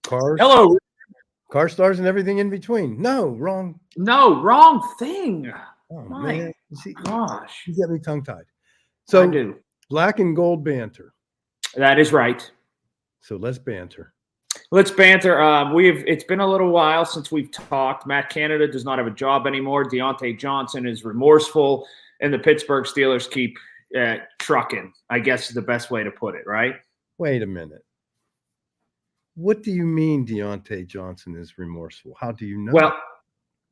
Cars, Hello. car stars, and everything in between. No, wrong. No, wrong thing. Oh My man, see, gosh. you get me tongue tied. I So do. black and gold banter. That is right. So let's banter. Let's banter. It's been a little while since we've talked. Matt Canada does not have a job anymore. Deontay Johnson is remorseful, and the Pittsburgh Steelers keep trucking, I guess is the best way to put it, right? Wait a minute. What do you mean Deontay Johnson is remorseful? How do you know? Well,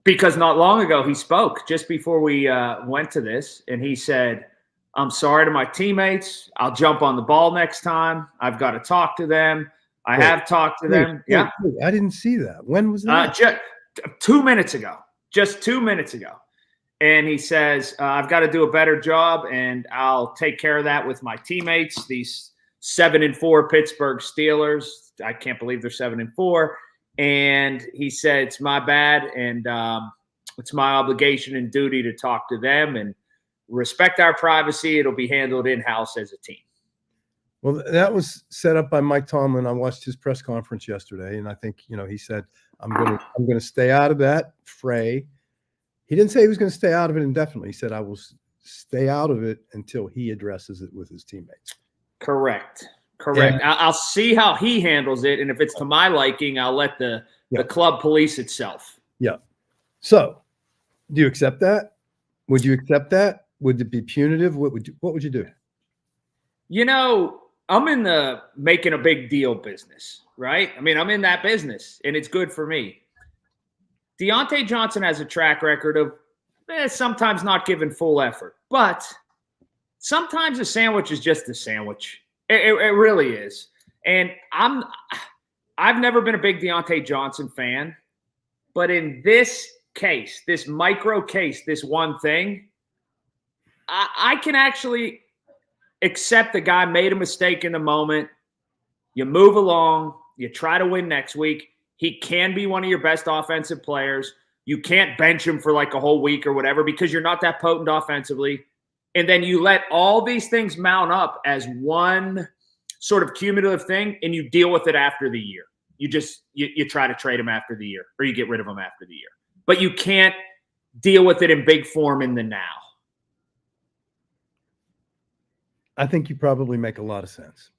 because not long ago he spoke just before we went to this, and he said, I'm sorry to my teammates. I'll jump on the ball next time. I've got to talk to them. I have talked to them. Yeah. I didn't see that. When was that? Just 2 minutes ago. Just 2 minutes ago. And he says, I've got to do a better job, and I'll take care of that with my teammates, these 7-4 Pittsburgh Steelers. I can't believe they're 7-4. And he said, it's my bad, and it's my obligation and duty to talk to them and respect our privacy. It'll be handled in-house as a team. Well, that was set up by Mike Tomlin. I watched his press conference yesterday, and I think, he said, I'm gonna stay out of that fray. He didn't say he was going to stay out of it indefinitely. He said, I will stay out of it until he addresses it with his teammates. Correct. Yeah. I'll see how he handles it, and if it's to my liking, I'll let the club police itself. Yeah. So, do you accept that? Would you accept that? Would it be punitive? What would you do? I'm in the making a big deal business, right? I mean, I'm in that business, and it's good for me. Deontay Johnson has a track record of sometimes not giving full effort, but sometimes a sandwich is just a sandwich. It really is. And I've never been a big Deontay Johnson fan, but in this case, this micro case, this one thing, I can actually accept the guy made a mistake in the moment. You move along, you try to win next week. He can be one of your best offensive players. You can't bench him for like a whole week or whatever because you're not that potent offensively. And then you let all these things mount up as one sort of cumulative thing, and you deal with it after the year. You try to trade him after the year, or you get rid of him after the year. But you can't deal with it in big form in the now. I think you probably make a lot of sense.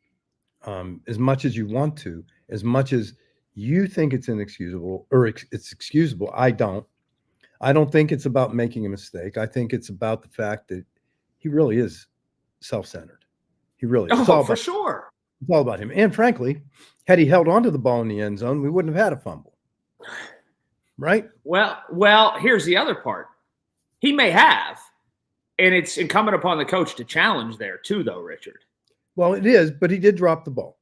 As much as you want to, as much as you think it's inexcusable or it's excusable, I don't. I don't think it's about making a mistake. I think it's about the fact that he really is self-centered. He really is. Oh, for sure. It's all about him. And frankly, had he held onto the ball in the end zone, we wouldn't have had a fumble. Right? Well, here's the other part. He may have, and it's incumbent upon the coach to challenge there too, though, Richard. Well, it is, but he did drop the ball.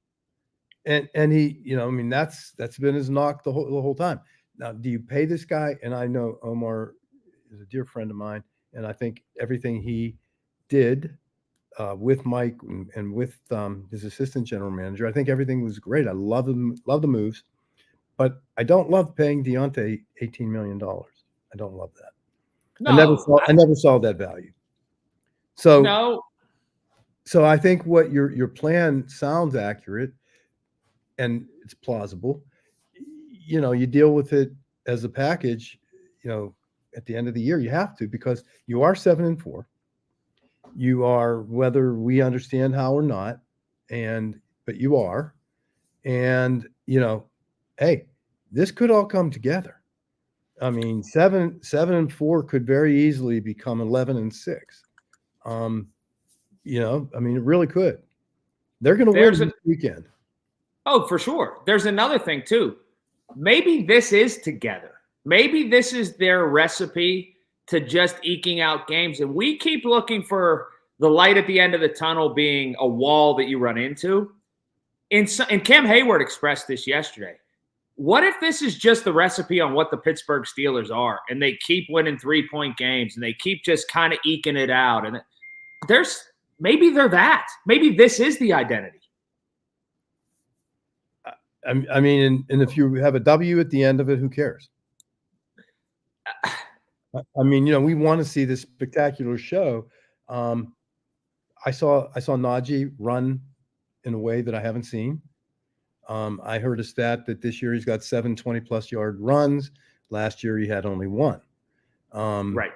And he, that's been his knock the whole time. Now, do you pay this guy? And I know Omar is a dear friend of mine, and I think everything he did with Mike and with his assistant general manager, I think everything was great. I love the moves, but I don't love paying Deontay $18 million. I don't love that. No, I never saw that value. So I think what your plan sounds accurate. And it's plausible. You deal with it as a package, at the end of the year, you have to, because you are 7-4. You are, whether we understand how or not, but you are. And, hey, this could all come together. I mean, 7-4 could very easily become 11-6. It really could. They're going to win this weekend. Oh, for sure. There's another thing, too. Maybe this is together. Maybe this is their recipe to just eking out games. And we keep looking for the light at the end of the tunnel being a wall that you run into. And Cam Hayward expressed this yesterday. What if this is just the recipe on what the Pittsburgh Steelers are, and they keep winning 3-point games, and they keep just kind of eking it out? And maybe they're that. Maybe this is the identity. I mean, and if you have a W at the end of it, who cares? I mean, we want to see this spectacular show. I saw Najee run in a way that I haven't seen. I heard a stat that this year he's got 7 20-plus yard runs. Last year he had only one. Right.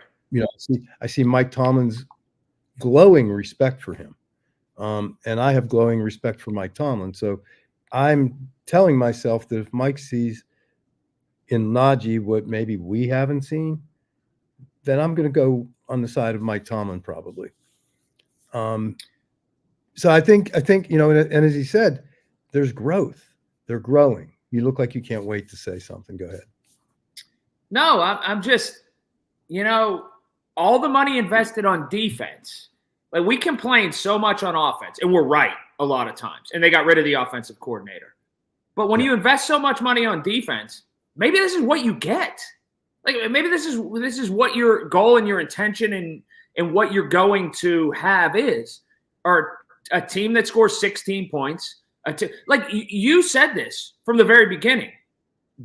I see Mike Tomlin's glowing respect for him. And I have glowing respect for Mike Tomlin. So I'm telling myself that if Mike sees in Najee what maybe we haven't seen, then I'm going to go on the side of Mike Tomlin probably. So I think, and as he said, there's growth. They're growing. You look like you can't wait to say something. Go ahead. No, I'm just, all the money invested on defense. Like, we complain so much on offense, and we're right a lot of times. And they got rid of the offensive coordinator. But when you invest so much money on defense, maybe this is what you get. Like, maybe this is what your goal and your intention and what you're going to have is. Or a team that scores 16 points. Like you said this from the very beginning.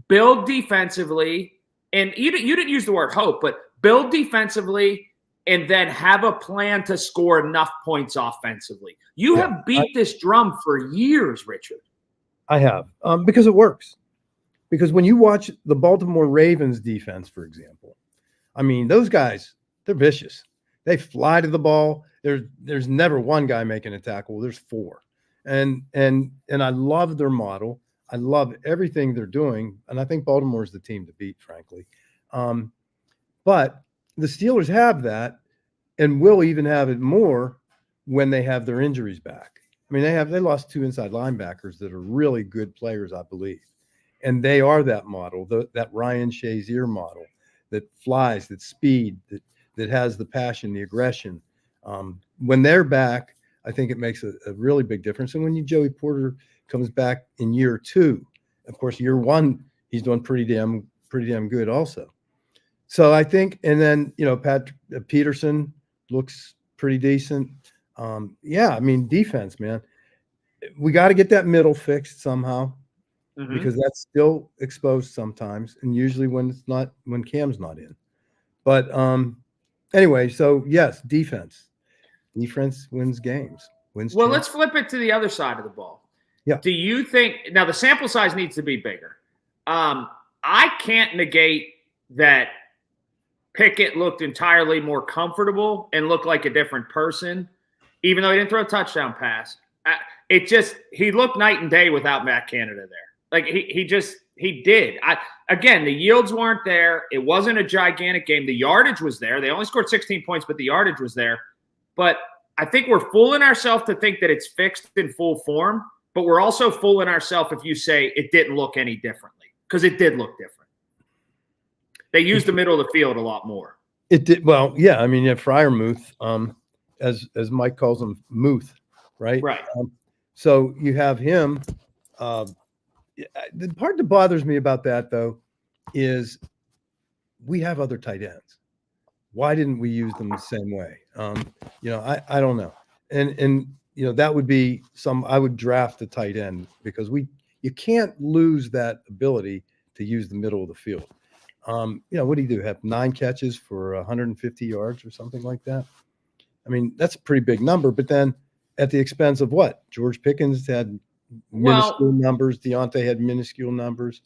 Build defensively, and you didn't use the word hope, but build defensively and then have a plan to score enough points offensively. You have beat this drum for years, Richard. I have, because it works. Because when you watch the Baltimore Ravens defense, for example, I mean, those guys, they're vicious. They fly to the ball. There's never one guy making a tackle. There's four. And I love their model. I love everything they're doing. And I think Baltimore's the team to beat, frankly. But the Steelers have that and will even have it more when they have their injuries back. I mean, they lost 2 inside linebackers that are really good players, I believe. And they are that model, that Ryan Shazier model that flies, that speed, that has the passion, the aggression. When they're back, I think it makes a really big difference. And when Joey Porter comes back in year 2, of course, year 1, he's doing pretty damn good also. So I think, and then, Peterson looks pretty decent. I mean, defense, man, we got to get that middle fixed somehow. Mm-hmm. Because that's still exposed sometimes, and usually when Cam's not in. But anyway, so yes, defense wins games. Well, let's flip it to the other side of the ball. Yeah. Do you think now the sample size needs to be bigger? I can't negate that Pickett looked entirely more comfortable and looked like a different person, even though he didn't throw a touchdown pass. He looked night and day without Matt Canada there. Like he did. Again, the yields weren't there. It wasn't a gigantic game. The yardage was there. They only scored 16 points, but the yardage was there. But I think we're fooling ourselves to think that it's fixed in full form, but we're also fooling ourselves if you say it didn't look any differently, because it did look different. They used the middle of the field a lot more. It did. Well, yeah. I mean, you have Freiermuth, as Mike calls him, Muth, right? Right. So you have him. The part that bothers me about that, though, is we have other tight ends. Why didn't we use them the same way? I don't know. And that would be I would draft a tight end, because you can't lose that ability to use the middle of the field. What do you do? Have 9 catches for 150 yards or something like that? I mean, that's a pretty big number, but then at the expense of what? George Pickens had minuscule numbers. Deontay had minuscule numbers.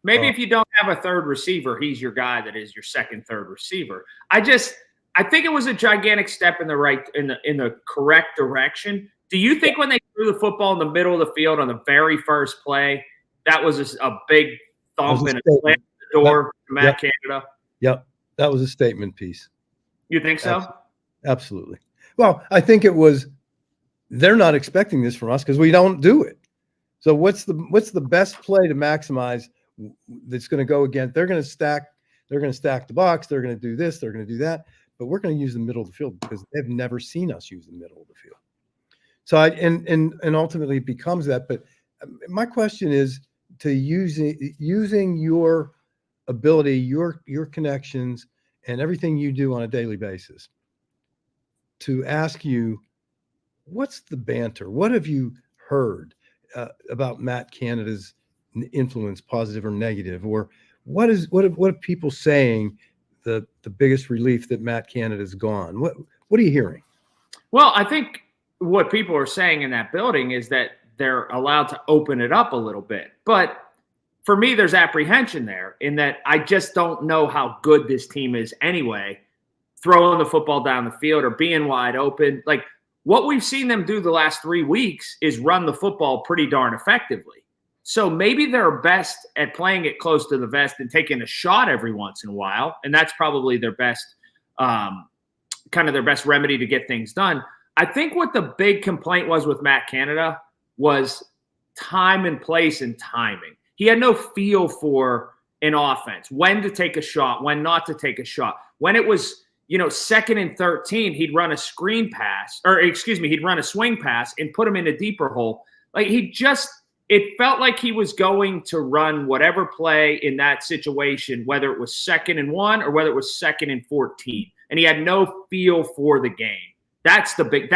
Maybe if you don't have a third receiver, he's your guy that is your second, third receiver. I think it was a gigantic step in the correct direction. Do you think when they threw the football in the middle of the field on the very first play, that was a big thump and a slam at the door to Matt Canada? Yep. That was a statement piece. You think so? Absolutely. Well, I think it was, they're not expecting this from us because we don't do it. So what's the best play to maximize that's going to go against? They're going to stack the box. They're going to do this. They're going to do that. But we're going to use the middle of the field because they've never seen us use the middle of the field. So and ultimately it becomes that. But my question is to using your ability, your connections, and everything you do on a daily basis to ask you, what's the banter? What have you heard about Matt Canada's influence, positive or negative? Or what are people saying the biggest relief that Matt Canada's gone? What are you hearing? Well, I think what people are saying in that building is that they're allowed to open it up a little bit. But for me, there's apprehension there in that I just don't know how good this team is anyway, throwing the football down the field or being wide open. Like what we've seen them do the last 3 weeks is run the football pretty darn effectively. So maybe they're best at playing it close to the vest and taking a shot every once in a while. And that's probably their best, kind of their best remedy to get things done. I think what the big complaint was with Matt Canada was time and place and timing. He had no feel for an offense, when to take a shot, when not to take a shot. When it was, 2nd and 13, he'd run a screen pass, he'd run a swing pass and put him in a deeper hole. Like it felt like he was going to run whatever play in that situation, whether it was 2nd and 1 or whether it was 2nd and 14. And he had no feel for the game. That's the big,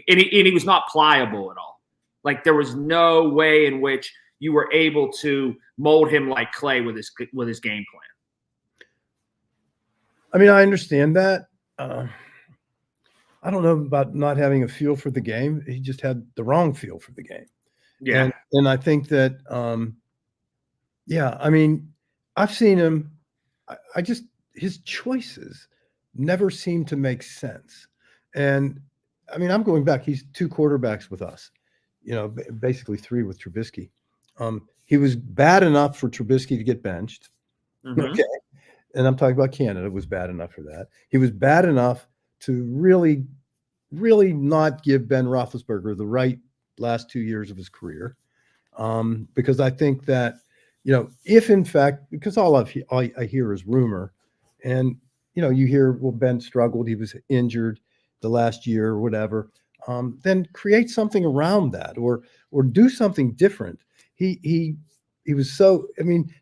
and he was not pliable at all. Like there was no way in which you were able to mold him like clay with his game plan. I mean, I understand that. I don't know about not having a feel for the game. He just had the wrong feel for the game. Yeah. And I think that, I mean, I've seen him. His choices never seem to make sense. And I mean, I'm going back. He's 2 quarterbacks with us, basically 3 with Trubisky. He was bad enough for Trubisky to get benched. Mm-hmm. Okay. And I'm talking about Canada was bad enough for that. He was bad enough to really, really not give Ben Roethlisberger the right last 2 years of his career. Because I think that, if in fact, because all I hear is rumor, and, you hear, well, Ben struggled, he was injured the last year or whatever, then create something around that or do something different. He was so, I mean,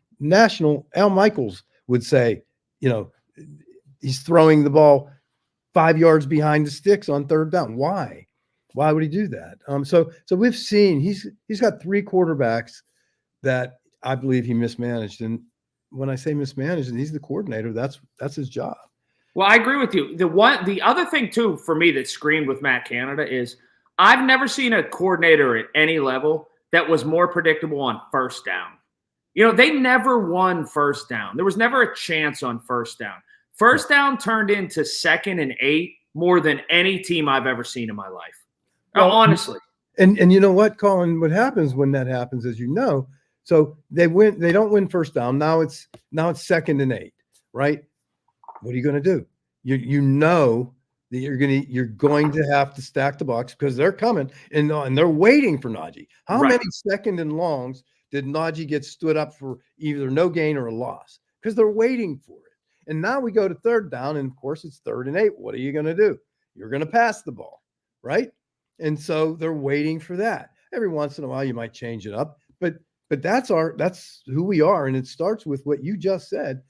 Al Michaels would say, he's throwing the ball 5 yards behind the sticks on 3rd down. Why would he do that? So we've seen he's got 3 quarterbacks that I believe he mismanaged. And when I say mismanaged, and he's the coordinator, that's his job. Well, I agree with you. The other thing too for me that screamed with Matt Canada is I've never seen a coordinator at any level that was more predictable on 1st down. They never won 1st down. There was never a chance on 1st down. 1st down turned into 2nd and 8 more than any team I've ever seen in my life. Well, honestly. And you know what, Colin, what happens when that happens, as you know, so they don't win 1st down. Now it's 2nd and 8, right? What are you going to do? You know that you're going to have to stack the box because they're coming and they're waiting for Najee. How many 2nd and longs did Najee get stood up for either no gain or a loss? Because they're waiting for it. And now we go to 3rd down, and of course it's 3rd and 8. What are you going to do? You're going to pass the ball, right? And so they're waiting for that. Every once in a while you might change it up, but that's who we are, and it starts with what you just said,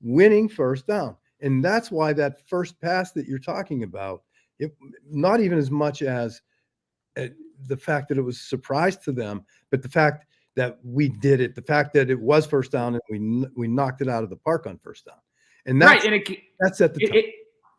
winning 1st down. And that's why that first pass that you're talking about, not even as much as the fact that it was a surprise to them, but the fact that we did it, the fact that it was 1st down and we knocked it out of the park on 1st down. And that's, right, and that's at the time.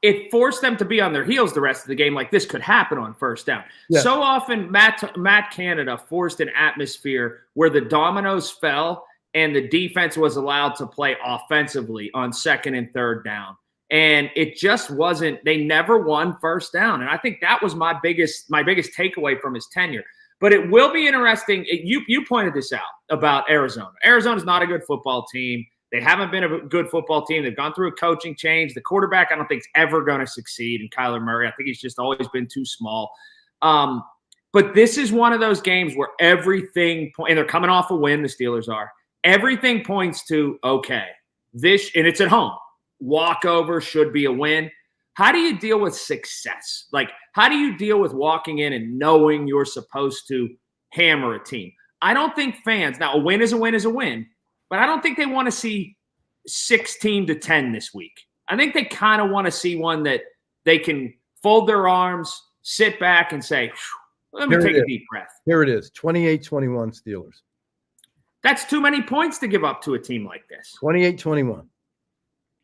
It forced them to be on their heels the rest of the game. Like this could happen on 1st down. Yeah. So often Matt Canada forced an atmosphere where the dominoes fell and the defense was allowed to play offensively on 2nd and 3rd down. And it just wasn't, they never won 1st down. And I think that was my biggest takeaway from his tenure. But it will be interesting. You pointed this out about Arizona. Arizona's not a good football team. They haven't been a good football team. They've gone through a coaching change. The quarterback, I don't think, is ever going to succeed. And Kyler Murray, I think he's just always been too small. But this is one of those games where everything, and they're coming off a win, the Steelers are. Everything points to, okay, this, and it's at home. Walkover should be a win. How do you deal with success? Like, how do you deal with walking in and knowing you're supposed to hammer a team? I don't think fans, now a win is a win is a win, but I don't think they want to see 16-10 this week. I think they kind of want to see one that they can fold their arms, sit back and say, let me take a deep breath. Here it is, 28-21 Steelers. That's too many points to give up to a team like this. 28-21.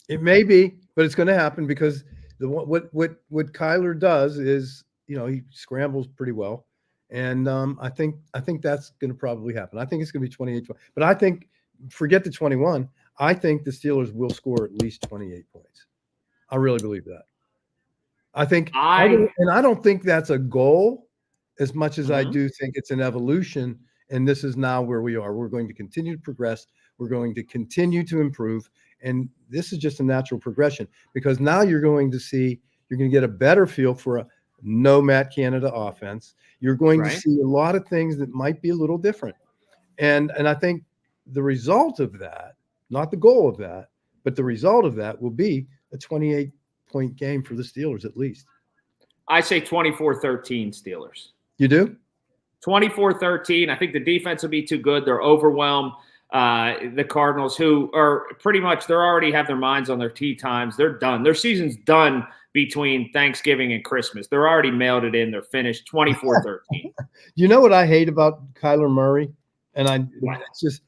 It may be, but it's going to happen because what Kyler does is, he scrambles pretty well, And I think that's going to probably happen. I think it's going to be 28-20. But I think, forget the 21. I think the Steelers will score at least 28 points. I really believe that. I think, and I don't think that's a goal as much as I do think it's an evolution. And this is now where we are. We're going to continue to progress. We're going to continue to improve. And this is just a natural progression, because now you're going to get a better feel for a no Matt Canada offense. You're going to see a lot of things that might be a little different. And I think the result of that, not the goal of that, but the result of that will be a 28-point game for the Steelers at least. I say 24-13 Steelers. You do? 24-13. I think the defense will be too good. They're overwhelmed. The Cardinals, who are pretty much, they already have their minds on their tee times. They're done. Their season's done between Thanksgiving and Christmas. They're already mailed it in. They're finished 24-13. You know what I hate about Kyler Murray? And it's just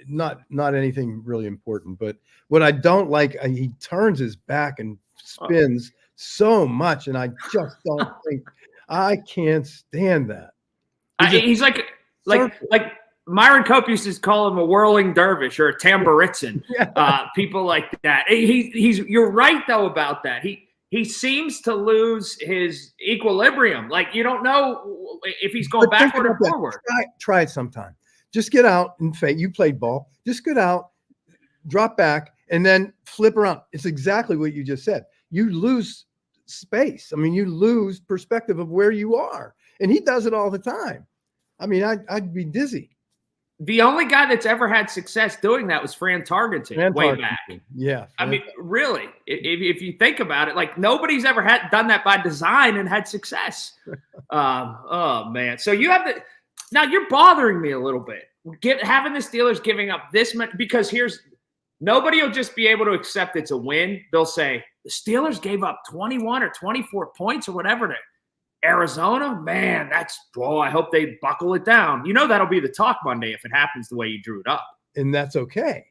not anything really important, but what I don't like, he turns his back and spins so much, and I just don't think, I can't stand that. He's like Myron Cope used to call him a whirling dervish or a tamburitzin. People like that. You're right though about that. He seems to lose his equilibrium. Like, you don't know if he's going backward or forward. Try it sometime. Just get out and fake. You played ball. Just get out, drop back, and then flip around. It's exactly what you just said. You lose space. I mean, you lose perspective of where you are. And he does it all the time. I mean, I'd be dizzy. The only guy that's ever had success doing that was Fran Tarkenton way back. Yeah. I mean, really, if you think about it, like, nobody's ever done that by design and had success. Oh, man. So you have now you're bothering me a little bit. Having the Steelers giving up this much, because nobody will just be able to accept it's a win. They'll say the Steelers gave up 21 or 24 points or whatever to Arizona. Man, I hope they buckle it down. That'll be the talk Monday if it happens the way you drew it up. And that's okay.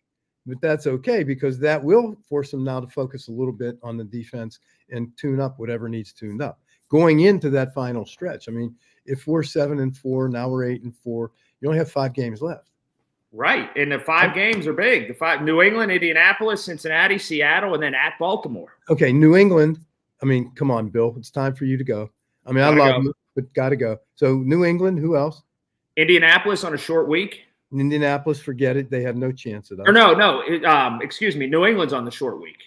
But that's okay, because that will force them now to focus a little bit on the defense and tune up whatever needs tuned up going into that final stretch. I mean, if we're 7-4, now we're 8-4, you only have 5 games left. Right. And the 5 games are big. The 5: New England, Indianapolis, Cincinnati, Seattle, and then at Baltimore. Okay. New England. I mean, come on, Bill, it's time for you to go. I mean, I love you, but got to go. So New England, who else? Indianapolis on a short week. Indianapolis, forget it. They have no chance at us. Or no. Excuse me. New England's on the short week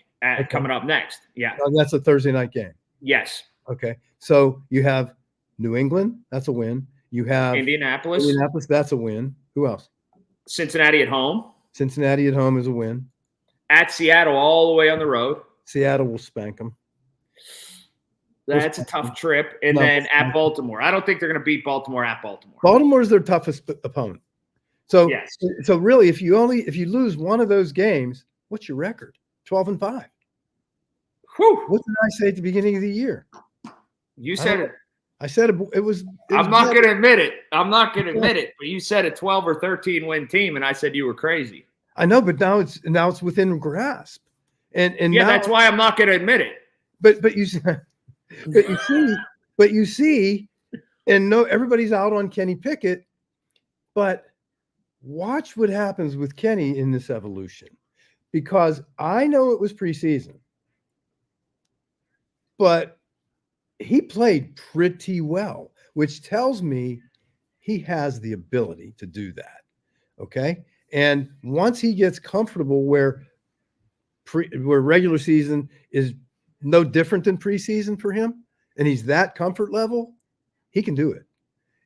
coming up next. Yeah. That's a Thursday night game. Yes. Okay. So you have New England. That's a win. You have Indianapolis. That's a win. Who else? Cincinnati at home. Cincinnati at home is a win. At Seattle, all the way on the road. Seattle will spank them. That's a tough trip. And then at Baltimore. I don't think they're going to beat Baltimore at Baltimore. Baltimore is their toughest opponent. So, yes. So really, if you lose one of those games, what's your record? 12-5. Whew. What did I say at the beginning of the year? You said it. I said it was. I'm not going to admit it. But you said a 12 or 13 win team, and I said you were crazy. I know, but now it's within grasp. And yeah, now, that's why I'm not going to admit it. But you see, and no, everybody's out on Kenny Pickett, but watch what happens with Kenny in this evolution, because I know it was preseason, but he played pretty well, which tells me he has the ability to do that. Okay. And once he gets comfortable where regular season is no different than preseason for him, and he's that comfort level, he can do it.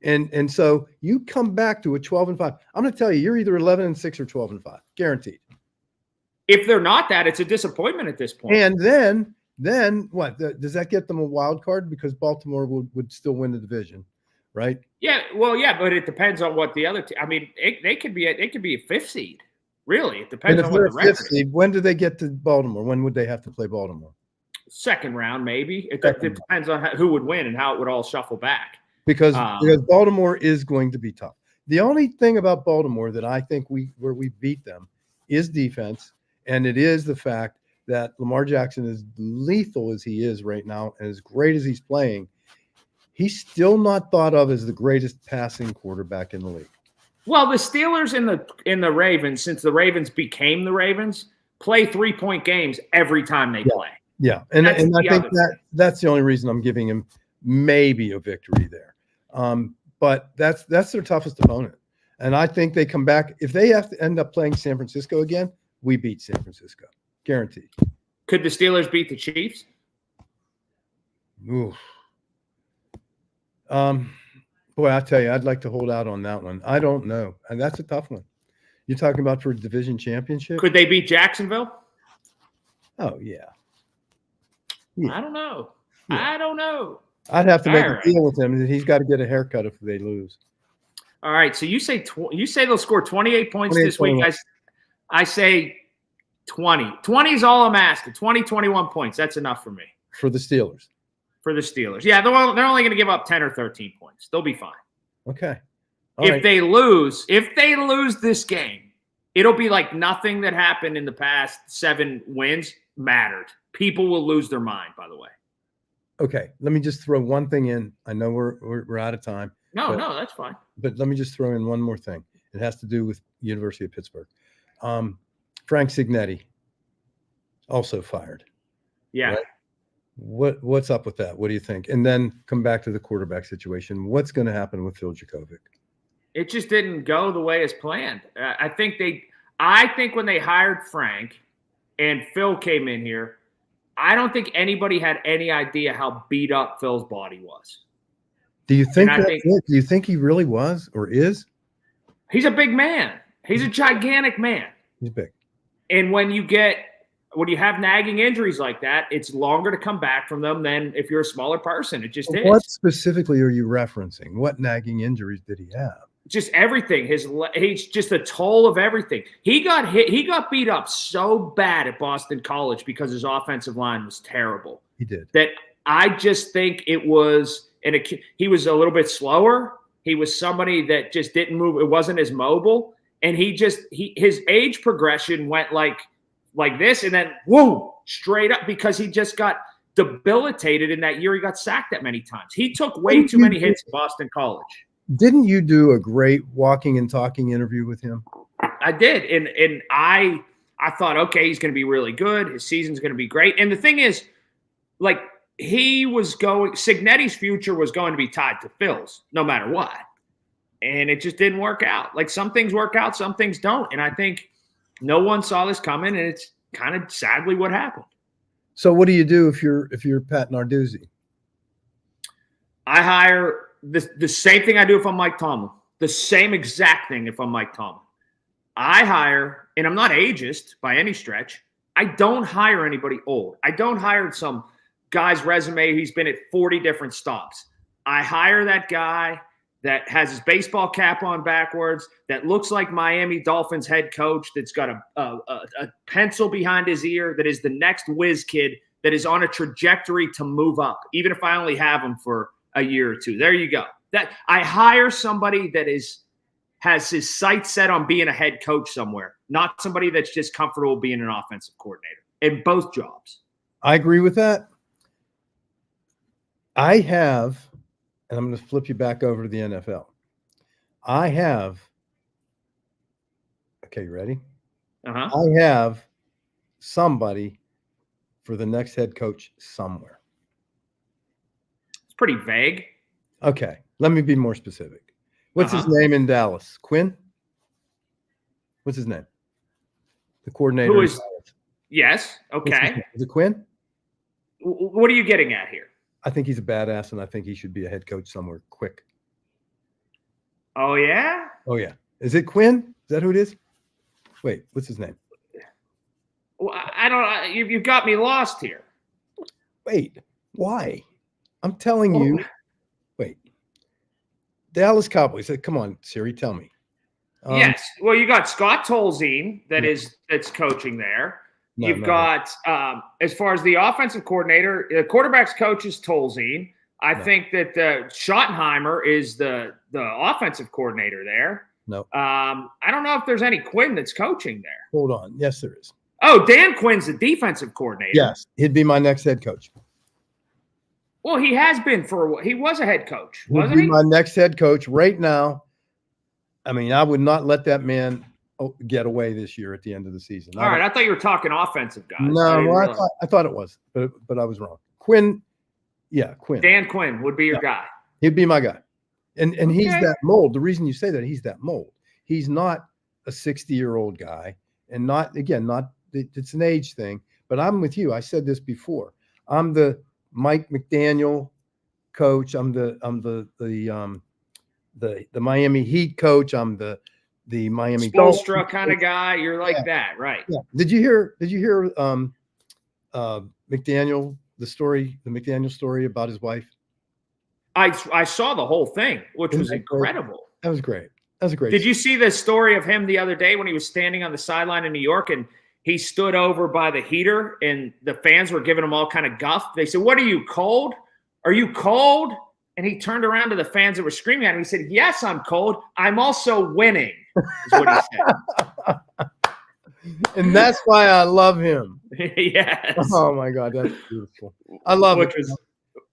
And so you come back to a 12-5. I'm going to tell you, you're either 11-6 or 12-5, guaranteed. If they're not that, it's a disappointment at this point. And then what? Does that get them a wild card? Because Baltimore would still win the division, right? Yeah, well, yeah, but it depends on what the other team. I mean, they could be a 5th seed. Really, it depends on what the record is. When do they get to Baltimore? When would they have to play Baltimore? Second round, maybe. It depends on who would win and how it would all shuffle back. Because Baltimore is going to be tough. The only thing about Baltimore that I think where we beat them is defense, and it is the fact that Lamar Jackson, as lethal as he is right now and as great as he's playing, he's still not thought of as the greatest passing quarterback in the league. Well, the Steelers and the Ravens, since the Ravens became the Ravens, play 3-point games every time they play. Yeah, and I think that's the only reason I'm giving him maybe a victory there. But that's their toughest opponent. And I think they come back. If they have to end up playing San Francisco again, we beat San Francisco. Guaranteed. Could the Steelers beat the Chiefs? Oof. Boy, I tell you, I'd like to hold out on that one. I don't know. And that's a tough one. You're talking about for a division championship? Could they beat Jacksonville? Oh, yeah. I don't know. Yeah. I don't know. I'd have to make a deal with him that he's got to get a haircut if they lose. All right. So you say they'll score 28 points this week. I say 20. 20 is all I'm asking. 20, 21 points. That's enough for me. For the Steelers. For the Steelers. Yeah, they're only going to give up 10 or 13 points. They'll be fine. Okay. If they lose this game, it'll be like nothing that happened in the past 7 wins mattered. People will lose their mind, by the way. Okay. Let me just throw one thing in. I know we're out of time. No, that's fine. But let me just throw in one more thing. It has to do with University of Pittsburgh. Frank Signetti, also fired. Yeah. Right? What's up with that? What do you think? And then come back to the quarterback situation. What's going to happen with Phil Jurkovec? It just didn't go the way as planned. I think when they hired Frank and Phil came in here, I don't think anybody had any idea how beat up Phil's body was. Do you think do you think he really was or is? He's a big man. He's a gigantic man. He's big. And when you have nagging injuries like that, it's longer to come back from them than if you're a smaller person. It just is. What specifically are you referencing? What nagging injuries did he have? Just everything. He's just a toll of everything. He got beat up so bad at Boston College because his offensive line was terrible. He did. That I just think it was, he was a little bit slower. He was somebody that just didn't move. It wasn't as mobile. And his age progression went like this and then whoa, straight up because he just got debilitated in that year. He got sacked that many times. He took way too many hits at Boston College. Didn't you do a great walking and talking interview with him? I did. And I thought, okay, he's going to be really good. His season's going to be great. And the thing is, like, Signetti's future was going to be tied to Phil's no matter what. And it just didn't work out. Like, some things work out, some things don't. And I think no one saw this coming, and it's kind of sadly what happened. So what do you do if you're Pat Narduzzi? I hire the same thing I do if I'm Mike Tomlin. The same exact thing if I'm Mike Tomlin. I hire, and I'm not ageist by any stretch. I don't hire anybody old. I don't hire some guy's resume. He's been at 40 different stops. I hire that guy that has his baseball cap on backwards, that looks like Miami Dolphins head coach, that's got a pencil behind his ear, that is the next whiz kid, that is on a trajectory to move up, even if I only have him for a year or two. There you go. That I hire somebody that has his sights set on being a head coach somewhere, not somebody that's just comfortable being an offensive coordinator in both jobs. I agree with that. I have, and I'm going to flip you back over to the NFL. Okay, you ready? Uh-huh. I have somebody for the next head coach somewhere. It's pretty vague. Okay, let me be more specific. What's his name in Dallas? Quinn? What's his name? The coordinator. Who is? Yes. Okay. Is it Quinn? What are you getting at here? I think he's a badass, and I think he should be a head coach somewhere quick. Oh, yeah? Oh, yeah. Is it Quinn? Is that who it is? Wait, what's his name? Well, I don't. You've got me lost here. Wait, why? I'm telling you. Wait. Dallas Cowboys. Come on, Siri, tell me. Yes. Well, you got Scott Tolzien that's coaching there. You've got, as far as the offensive coordinator, the quarterback's coach is Tolzien. I think that Schottenheimer is the offensive coordinator there. No. I don't know if there's any Quinn that's coaching there. Hold on. Yes, there is. Oh, Dan Quinn's the defensive coordinator. Yes, he'd be my next head coach. Well, he has been for a while. He was a head coach, He'll wasn't be he? my next head coach right now. I mean, I would not let that man get away this year at the end of the season. All right, I thought you were talking offensive guys. No, well, I thought it was, but I was wrong. Quinn, yeah, Quinn. Dan Quinn would be your guy. He'd be my guy. And he's Okay. that mold. The reason you say that, he's that mold. He's not a 60-year-old guy, and not it's an age thing. But I'm with you. I said this before. I'm the Mike McDaniel coach. I'm the Miami Heat coach. I'm the Miami Spoelstra kind of guy. You're like that, right? Yeah. Did you hear McDaniel, the McDaniel story about his wife? I saw the whole thing, which was incredible. That was great. That was great. Did you see the story of him the other day when he was standing on the sideline in New York and he stood over by the heater and the fans were giving him all kind of guff? They said, "What are you, cold? Are you cold?" And he turned around to the fans that were screaming at him. He said, "Yes, I'm cold. I'm also winning," is what he said. And that's why I love him. Yes. Oh my God, that's beautiful. I love it.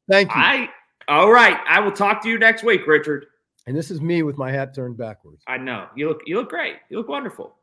Thank you. All right. I will talk to you next week, Richard. And this is me with my hat turned backwards. I know. You look great. You look wonderful.